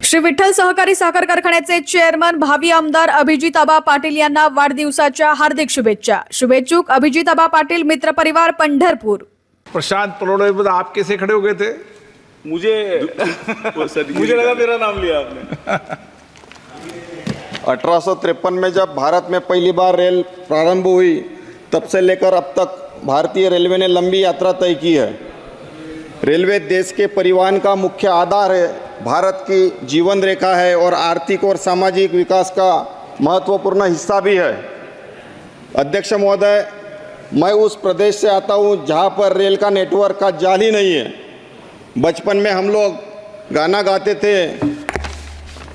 श्री विठ्ठल सहकारी साखर कारखान्याचे चेअरमन भावी आमदार अभिजित आबा पाटील यांना वाढदिवसाच्या हार्दिक शुभेच्छा। शुभेच्छुक अभिजित आबा पाटील, मित्र परिवार, पंढरपूर। प्रशांत परोड़े, आप कैसे खड़े हो गए थे? मुझे लगा मेरा नाम लिया आपने। 1853 में जब भारत में पहली बार रेल प्रारंभ हुई, तब से लेकर अब तक भारतीय रेलवे ने लंबी यात्रा तय की है। रेलवे देश के परिवहन का मुख्य आधार है, भारत की जीवन रेखा है और आर्थिक और सामाजिक विकास का महत्वपूर्ण हिस्सा भी है। अध्यक्ष महोदय, मैं उस प्रदेश से आता हूँ जहाँ पर रेल का नेटवर्क का जाल ही नहीं है। बचपन में हम लोग गाना गाते थे,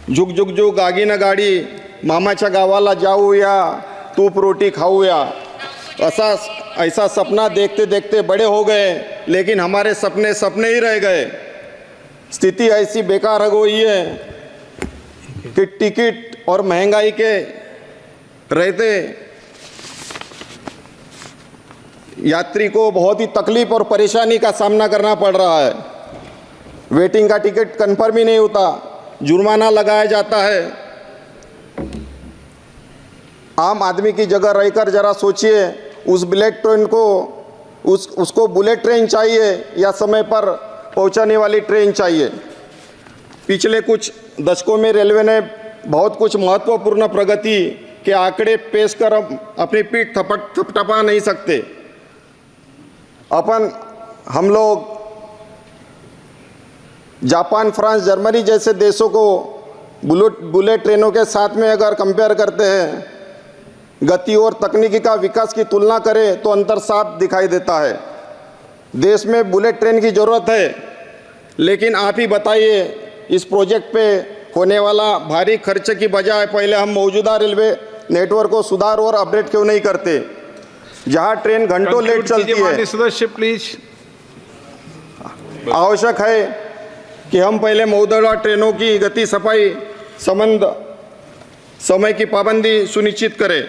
झुक झुक झुक आगी न गाड़ी, मामाच्या गावाला जाऊ या, तूप रोटी खाऊ या। ऐसा सपना देखते देखते बड़े हो गए, लेकिन हमारे सपने सपने ही रह गए। स्थिति ऐसी बेकार हो गई है कि टिकट और महंगाई के रहते यात्री को बहुत ही तकलीफ और परेशानी का सामना करना पड़ रहा है। वेटिंग का टिकट कन्फर्म ही नहीं होता, जुर्माना लगाया जाता है। आम आदमी की जगह रहकर जरा सोचिए, उस बुलेट ट्रेन को उसको बुलेट ट्रेन चाहिए या समय पर पहुंचाने वाली ट्रेन चाहिए। पिछले कुछ दशकों में रेलवे ने बहुत कुछ महत्वपूर्ण प्रगति के आंकड़े पेश कर अपनी पीठ थपथपा नहीं सकते। हम लोग जापान, फ्रांस, जर्मनी जैसे देशों को बुलेट ट्रेनों के साथ में अगर कंपेयर करते हैं, गति और तकनीकी का विकास की तुलना करें तो अंतर साफ दिखाई देता है। देश में बुलेट ट्रेन की ज़रूरत है, लेकिन आप ही बताइए, इस प्रोजेक्ट पे होने वाला भारी खर्च की बजाय पहले हम मौजूदा रेलवे नेटवर्क को सुधार और अपडेट क्यों नहीं करते? जहां ट्रेन घंटों लेट चलती है। सदस्य प्लीज। आवश्यक है कि हम पहले मौजूदा ट्रेनों की गति, सफाई, समय की पाबंदी सुनिश्चित करें।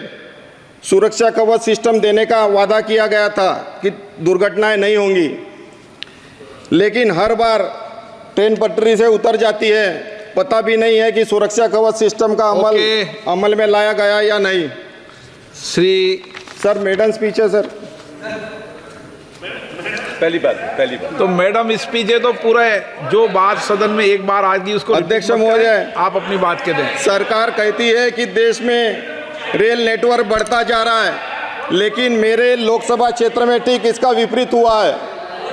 सुरक्षा कवच सिस्टम देने का वादा किया गया था कि दुर्घटनाएं नहीं होंगी, लेकिन हर बार ट्रेन पटरी से उतर जाती है, पता भी नहीं है कि सुरक्षा कवच सिस्टम का अमल में लाया गया या नहीं। सर, मैडम स्पीच है सर। पहली बात तो मैडम स्पीच है, तो पूरा है जो बात सदन में एक बार आ गई उसको। अध्यक्ष महोदय, आप अपनी बात कह दें। सरकार कहती है कि देश में रेल नेटवर्क बढ़ता जा रहा है, लेकिन मेरे लोकसभा क्षेत्र में ठीक इसका विपरीत हुआ है।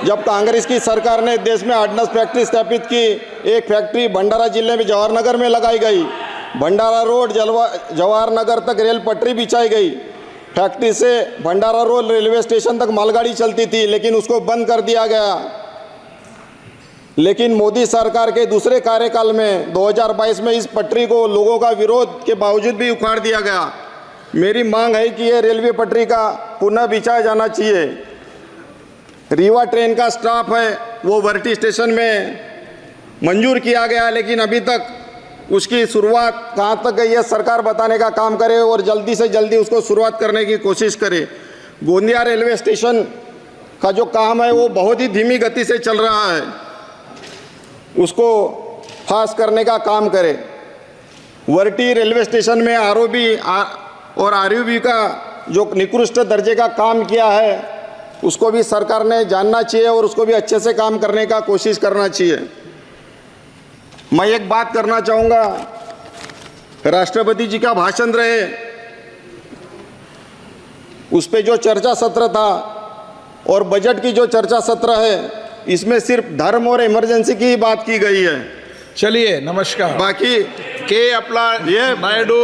जब कांग्रेस की सरकार ने देश में ऑर्डिनेंस फैक्ट्री स्थापित की, एक फैक्ट्री भंडारा जिले में जवाहर नगर में लगाई गई। भंडारा रोड जवाहर नगर तक रेल पटरी बिछाई गई। फैक्ट्री से भंडारा रोड रेलवे स्टेशन तक मालगाड़ी चलती थी, लेकिन उसको बंद कर दिया गया। लेकिन मोदी सरकार के दूसरे कार्यकाल में 2022 में इस पटरी को लोगों का विरोध के बावजूद भी उखाड़ दिया गया। मेरी मांग है कि यह रेलवे पटरी का पुनः बिछाया जाना चाहिए। रीवा ट्रेन का स्टाफ है, वो वर्टी स्टेशन में मंजूर किया गया, लेकिन अभी तक उसकी शुरुआत कहाँ तक गई है सरकार बताने का काम करे और जल्दी से जल्दी उसको शुरुआत करने की कोशिश करे। गोंदिया रेलवे स्टेशन का जो काम है वो बहुत ही धीमी गति से चल रहा है, उसको फास्ट करने का काम करे। वर्टी रेलवे स्टेशन में आरओबी और आरयूबी का जो निकृष्ट दर्जे का काम किया है, उसको भी सरकार ने जानना चाहिए और उसको भी अच्छे से काम करने का कोशिश करना चाहिए। मैं एक बात करना चाहूँगा, राष्ट्रपति जी का भाषण रहे, उस पे जो चर्चा सत्र था और बजट की जो चर्चा सत्र है, इसमें सिर्फ धर्म और इमरजेंसी की ही बात की गई है। चलिए, नमस्कार। बाकी के अपना ये नायडू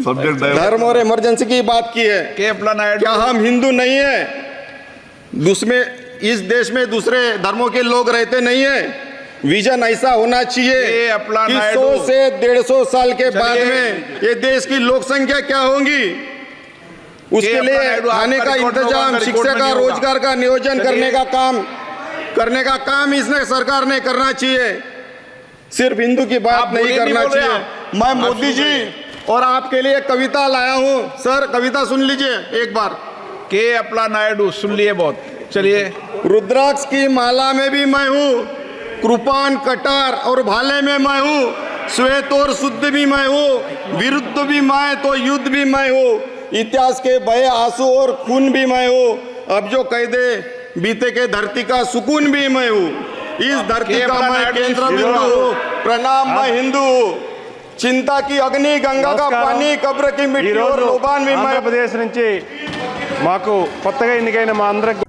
धर्म और इमरजेंसी की बात की है। के अपना नायडू, क्या हम हिंदू नहीं है? इस देश में दूसरे धर्मों के लोग रहते नहीं है। विजन ऐसा होना चाहिए कि 100 से 150 साल के बाद में ये देश की लोक संख्या क्या होगी, उसके लिए खाने का इंतजाम, शिक्षा का, रोजगार का नियोजन करने का काम इसने सरकार ने करना चाहिए। सिर्फ हिंदू की बात नहीं करना चाहिए। मैं मोदी जी और आपके लिए कविता लाया हूँ। सर, कविता सुन लीजिए एक बार। के अपना नायडू सुन लिए बहुत। चलिए। रुद्राक्ष की माला में भी मैं हूँ, कृपान, कटार और भाले में मैं हूँ, श्वेत और शुद्ध भी मैं हूँ, विरुद्ध भी मैं तो युद्ध भी मैं हूँ, इतिहास के भय, आंसू और खून भी मैं हूँ, अब जो कह दे बीते के धरती का सुकून भी मैं हूँ, इस धरती का मैं केंद्र बिंदु हूँ, प्रणाम मैं हिंदू हूँ, चिंता की अग्नि, गंगा का पानी, कब्र की मिट्टी और लोबान भी मैं। ఆంధ్రప్రదేశ్ నుంచి మాకు కొత్తగా ఎన్నికైన మా అందరికి